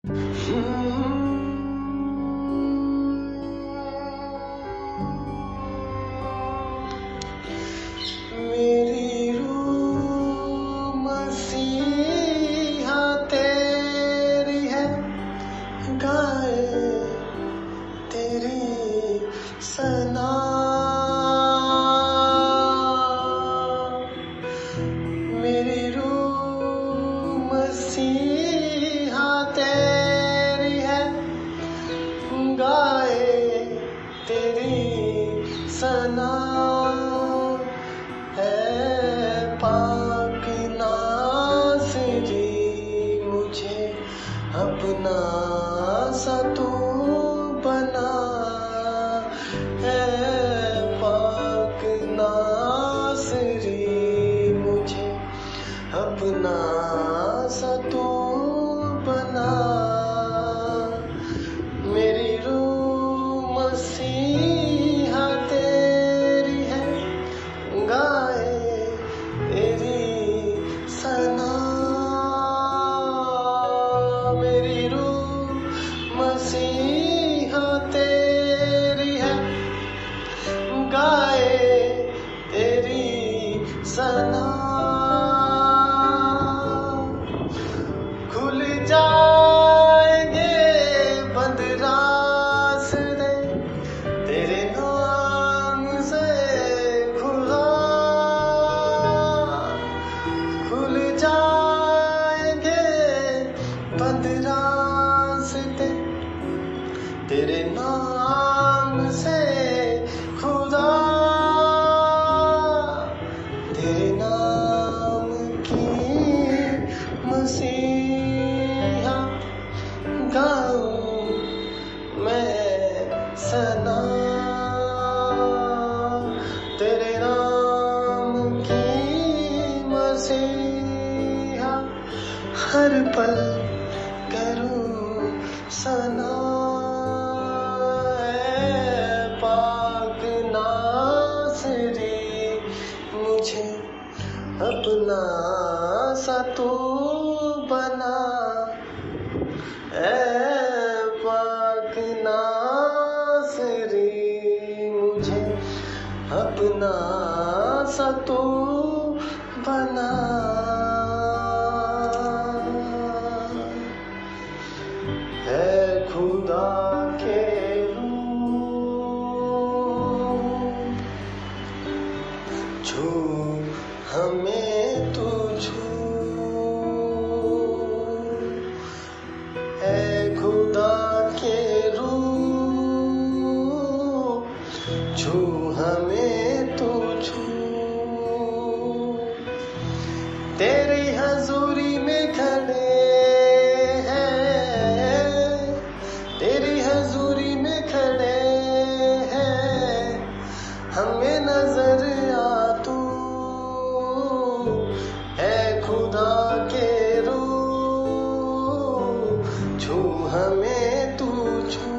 मेरी रूह मसीहा तेरी है, गाए तेरी सना। मेरी रूह मसीहा तेरी है, गाए तेरी सना। है पाक नाज़री मुझे अपना सा तू बना। है पाक नाज़री मुझे अपना सा तू बना। मेरी रूह मसीहा तेरी है, गाए तेरी सना। मेरी रूह मसीहा तेरी है, गाए तेरी सना। खुल जाएंगे बंद रास्ते तेरे नाम से खुदा। खुल जाएंगे बंद रास्ते तेरे नाम से खुदा। तेरे नाम की मसीहा गाऊं मैं सना। तेरे नाम की मसीहा हर पल करूं सना। ऐ पाक नाज़री मुझे अपना सा तू बना। ऐ पाक नाज़री मुझे अपना सा तू बना। है खुदा के रूह छू हमें तू छू। है खुदा के रूह छू हमें तू छू। तेरी हजूरी में खड़े हैं, तेरी हजूरी में खड़े हैं, हमें नजर आ तू। है खुदा के रूह छू हमें तू छू।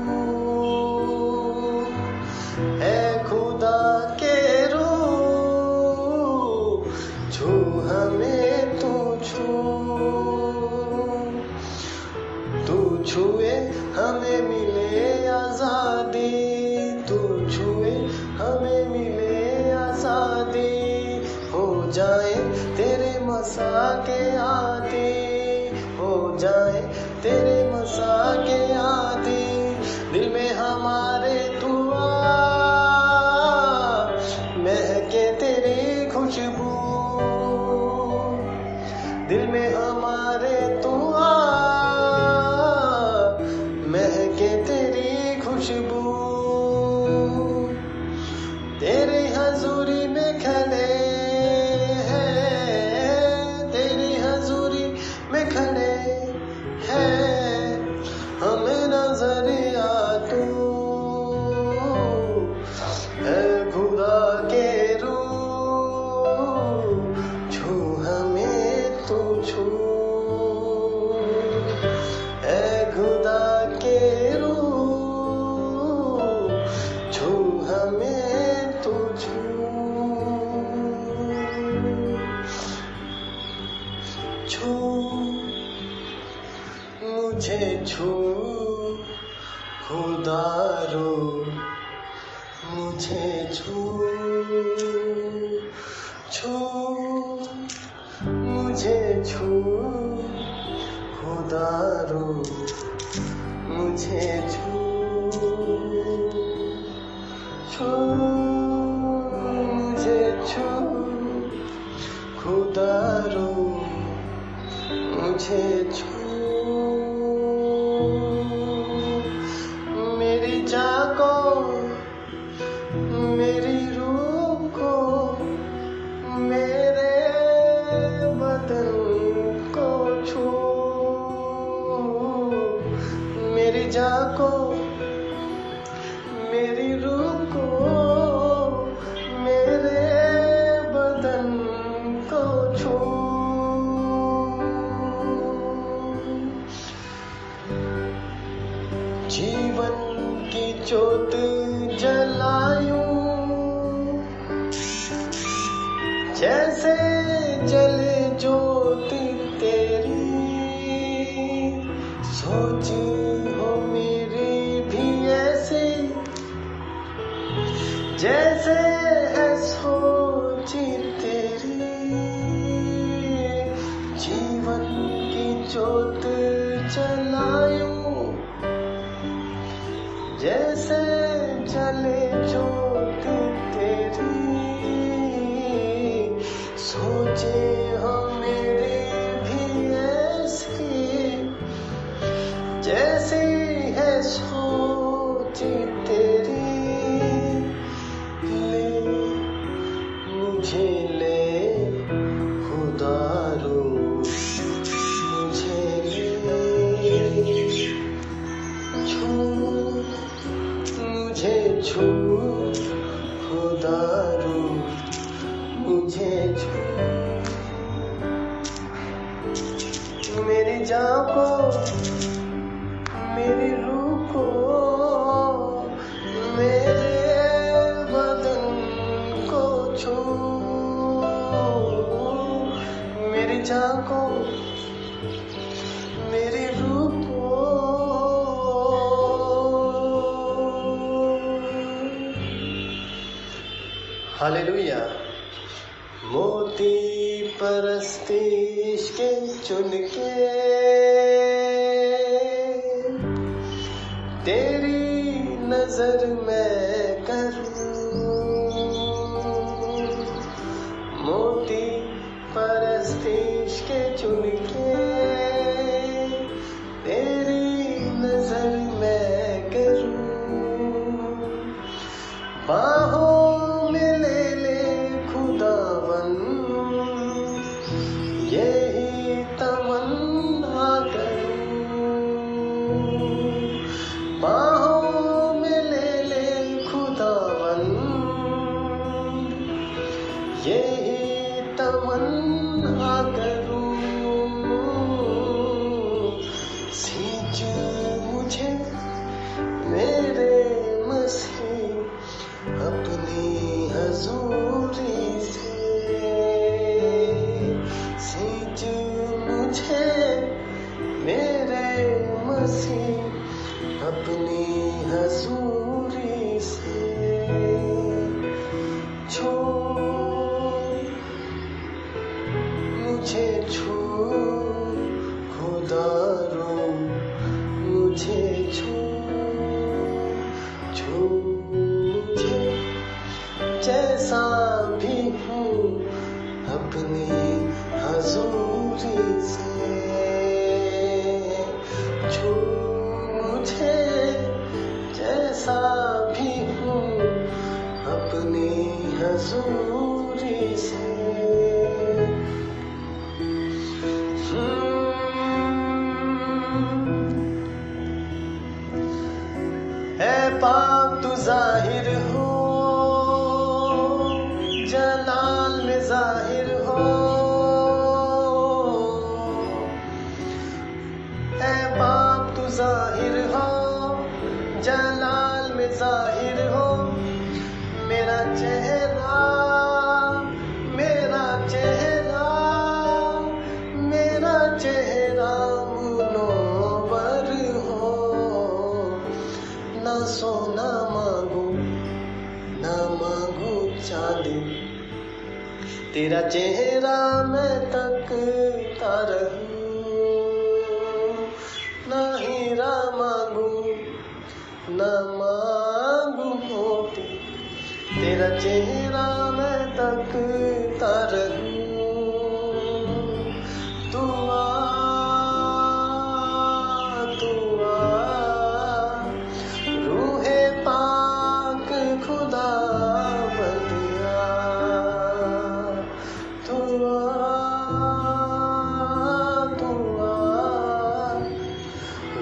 है खुदा के रूह छू हमें तू छू। तू छुए हमें मिले आजादी, तू छुए हमें मिले आजादी। हो जाए तेरे मसा के आदि, हो जाए तेरे मसा के आदि। दिल में हमारे दुआ महके तेरी खुशबू। दिल में हमारे दुआ महके तेरी खुशबू। तेरी हजूरी में खड़े हैं, तेरी हजूरी छू खुदारो मुझे छू मुझे छू खुदारो मुझे छू मुझे छू खुदारो मुझे छू मेरी जान को मेरी रूह को मेरे बदन को छू मेरी जान को मेरी रूह को मेरे बदन को छू जीवन की ज्योत जलायूं जैसे जले ज्योत तेरी सोच हो मेरी भी ऐसे जैसे है सोच तेरी जीवन की ज्योत जलायूं जैसे जले ज्योत तेरी सोचे हो मेरे भी ऐसी जैसे है सोच तेरी ले मुझे ले खुदारो मुझे ले छू मुझे छू खुदारो मुझे छू मेरी जान को मेरी रूह को मेरे बदन को छू मेरी जान को मेरी रूह को हालेलुया मोती परस्तिश के चुन के तेरी नजर मैं करूं मोती परस्तिश के चुन के तेरी नजर मैं करूं बाहों में ले खुदावन यही तमन्ना करूं बाहों में ले खुदावन यही तमन्ना करूं सींच मुझे मेरे मसीह अपनी हजूरी से सींच मुझे मेरे मसीह अपनी हजूरी से छू मुझे छू खुदारो मुझे छू मुझे जैसा भी हूँ अपनी हजूरी से छू मुझे जैसा भी हूँ अपनी हजूरी से है पाक तू जाहिर हो जलाल में जाहिर हो है पाक तू जाहिर हो जलाल में जाहिर हो मेरा चेहरा मेरा चेहरा मेरा चेहरा मुनव्वर तेरा चेहरा मैं तकता रहूं, ना हीरा मांगू ना मांगू मोती, तेरा चेहरा मैं तकता रहूं। तू आ रूहे पाक खुदा बंदिया, तू आ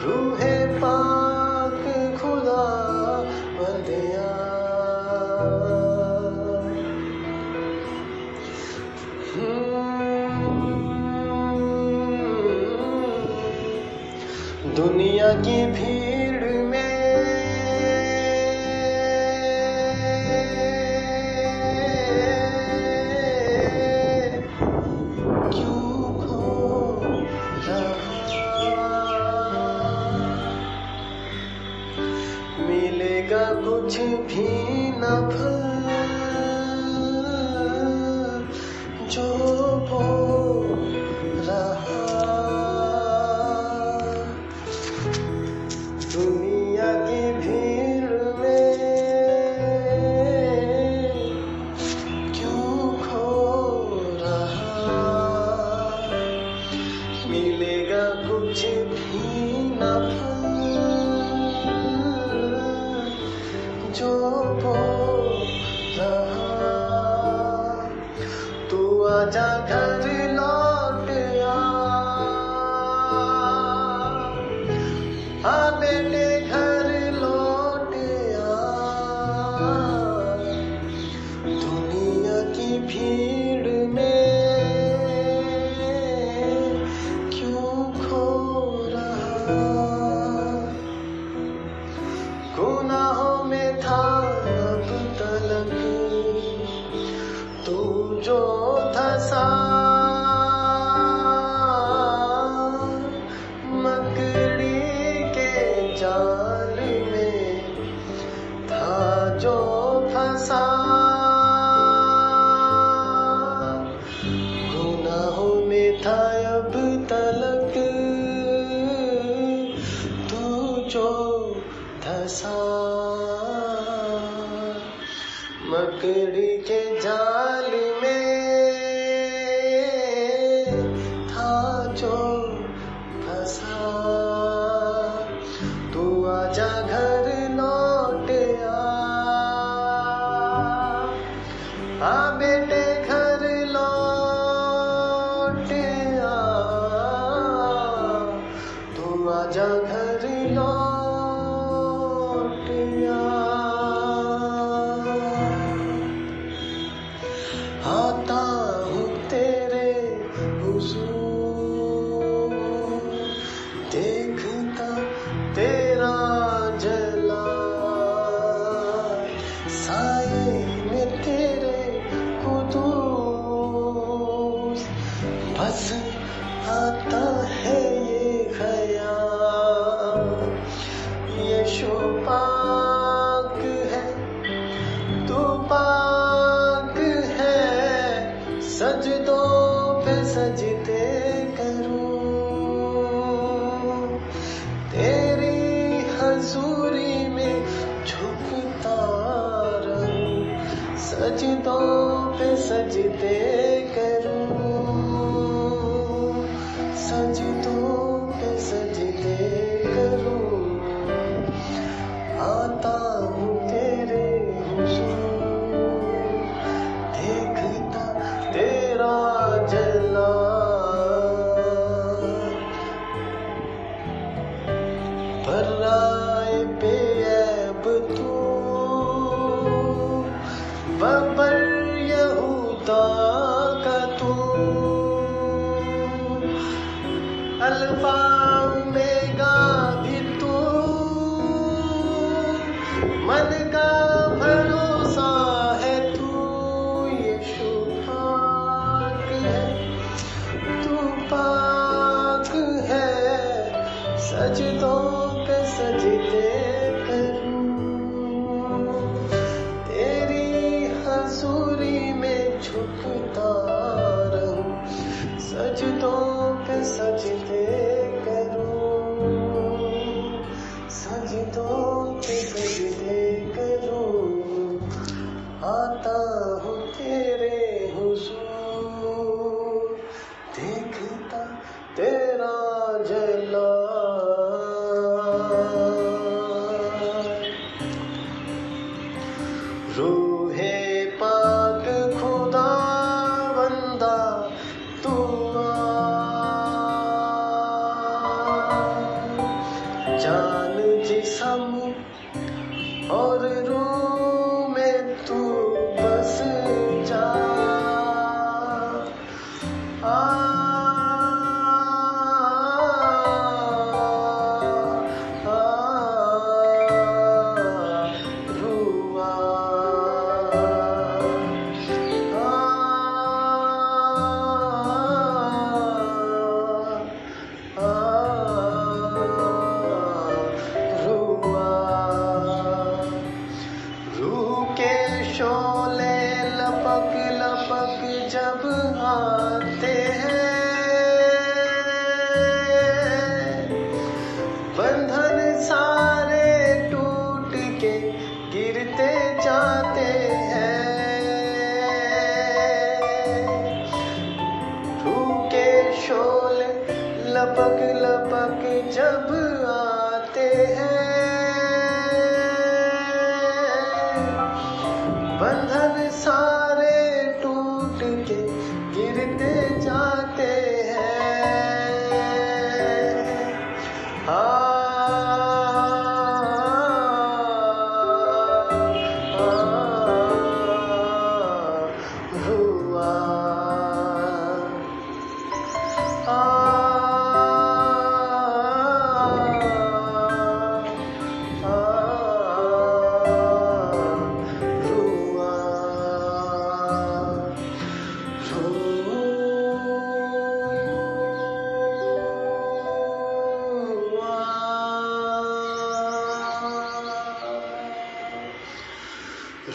रूहे पाक खुदा बंदिया। दुनिया की भीड़ में क्यों खो रहा, मिलेगा कुछ भी न फल जो बो रहा। दुनिया की भीड़ में क्यों खो रहा, मिलेगा कुछ भी न फल जो बो रहा। तू आजा घर लौट आ बेटे घर लौट आ, दुनिया की भीड़ में क्यों खो रहा। गुनाहों में था अब तलक तू जो धंसा, मकड़ी के जाल में था जो फंसा। गुनाहों में था अब तलक तू जो धंसा, मकड़ी के जाल में था जो फंसा। तू आजा घर लौट आ बेटे घर लौट आ, तू आजा घर लौट आ। आता हूँ तेरे हुजूर, देखता तेरा जलाल, साए में तेरे कुदूस, बस आता है ये ख्याल, यीशु पाक है तू पाक है, सजदों पे सजदे करूं, तेरी हजूरी में झुकता रहूं, सजदों पे सजदे करूं, सजदों पे सजदे करूं। आता हूँ तेरे हुजूर, देखता तेरा जलाल, बर्राए बेऐब तू बबर यहूदा का तू, अल्फा ओमेगा भी तू, मन का भरोसा है तू, यीशु पाक है तू पाक है, सजदों पे सजदे करूं, तेरी हजूरी में झुकता जान जिस्म और रूह में तू बस जा। शोले लपक लपक जब आते हैं, बंधन सारे टूट के गिरते जाते हैं। रूह के शोले लपक लपक जब आते हैं, बंधन सारे टूट के गिरते जाते हैं। हुआ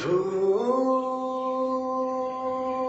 Ru